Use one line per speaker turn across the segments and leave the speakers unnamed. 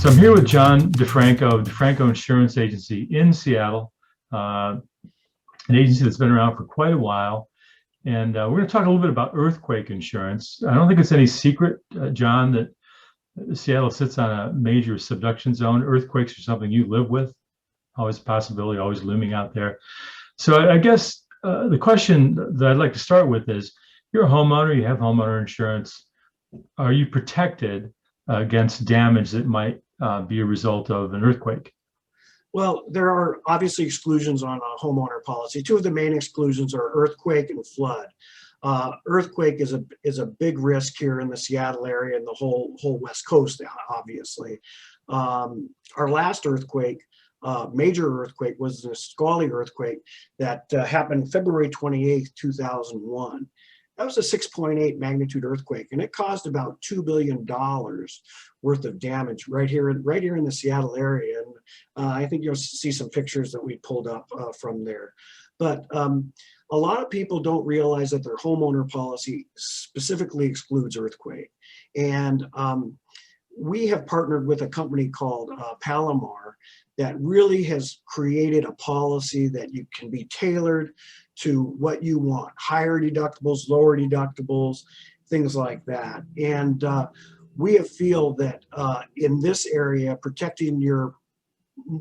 So I'm here with John DeFranco of DeFranco Insurance Agency in Seattle, an agency that's been around for quite a while. And we're going to talk a little bit about earthquake insurance. I don't think it's any secret, John, that Seattle sits on a major subduction zone. Earthquakes are something you live with, always a possibility, always looming out there. So I guess the question that I'd like to start with is, you're a homeowner, you have homeowner insurance. Are you protected against damage that might be a result of an earthquake?
Well, there are obviously exclusions on a homeowner policy. Two of the main exclusions are earthquake and flood. Earthquake is a big risk here in the Seattle area and the whole West Coast, obviously. Our last earthquake, major earthquake, was the Scully earthquake that happened February 28th, 2001. That was a 6.8 magnitude earthquake, and it caused about $2 billion worth of damage right here in the Seattle area. And I think you'll see some pictures that we pulled up from there. But a lot of people don't realize that their homeowner policy specifically excludes earthquake. And we have partnered with a company called Palomar that really has created a policy that you can be tailored to what you want: higher deductibles, lower deductibles, things like that. And we feel that in this area, protecting your,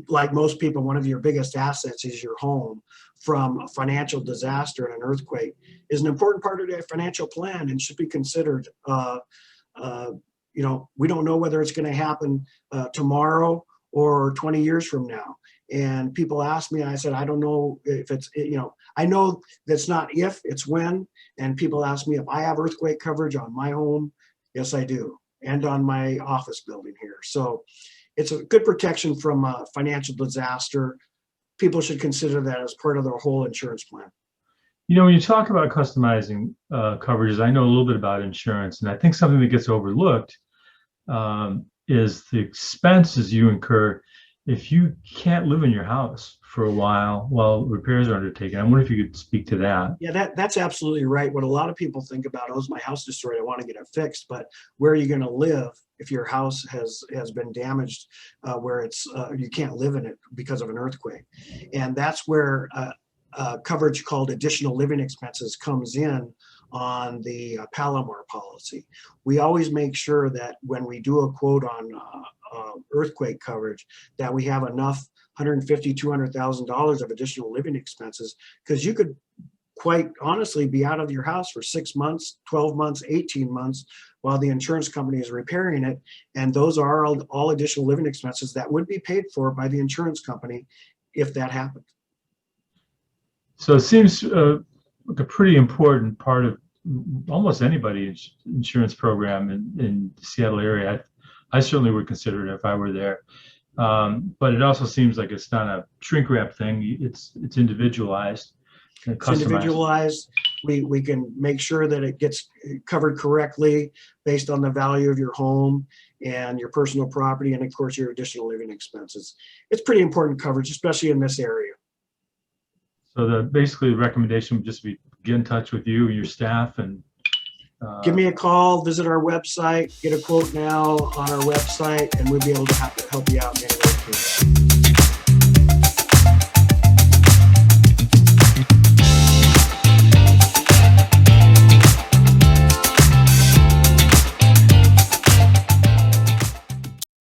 like most people, one of your biggest assets is your home from a financial disaster and an earthquake is an important part of their financial plan and should be considered. You know, we don't know whether it's going to happen tomorrow or 20 years from now. And people ask me, and I said, I don't know if it's, you know, I know that's not if, it's when. And people ask me if I have earthquake coverage on my home. Yes, I do. And on my office building here. So it's a good protection from a financial disaster. People should consider that as part of their whole insurance plan.
You know, when you talk about customizing coverages, I know a little bit about insurance, and I think something that gets overlooked is the expenses you incur if you can't live in your house for a while repairs are undertaken. I wonder if you could speak to that.
Yeah, that's absolutely right. What a lot of people think about, oh, is my house destroyed, I want to get it fixed. But where are you going to live if your house has been damaged, where it's you can't live in it because of an earthquake? And that's where coverage called additional living expenses comes in on the Palomar policy. We always make sure that when we do a quote on earthquake coverage, that we have enough $150,000, $200,000 of additional living expenses, because you could quite honestly be out of your house for 6 months, 12 months, 18 months while the insurance company is repairing it. And those are all additional living expenses that would be paid for by the insurance company if that happened.
So it seems like a pretty important part of almost anybody's insurance program in the Seattle area. I certainly would consider it if I were there. But it also seems like it's not a shrink wrap thing. It's individualized and customized.
It's individualized. We can make sure that it gets covered correctly based on the value of your home and your personal property, and of course your additional living expenses. It's pretty important coverage, especially in this area.
So basically the recommendation would just be get in touch with you and your staff and
give me a call, visit our website, get a quote now on our website, and we'll be able to help you out in any way.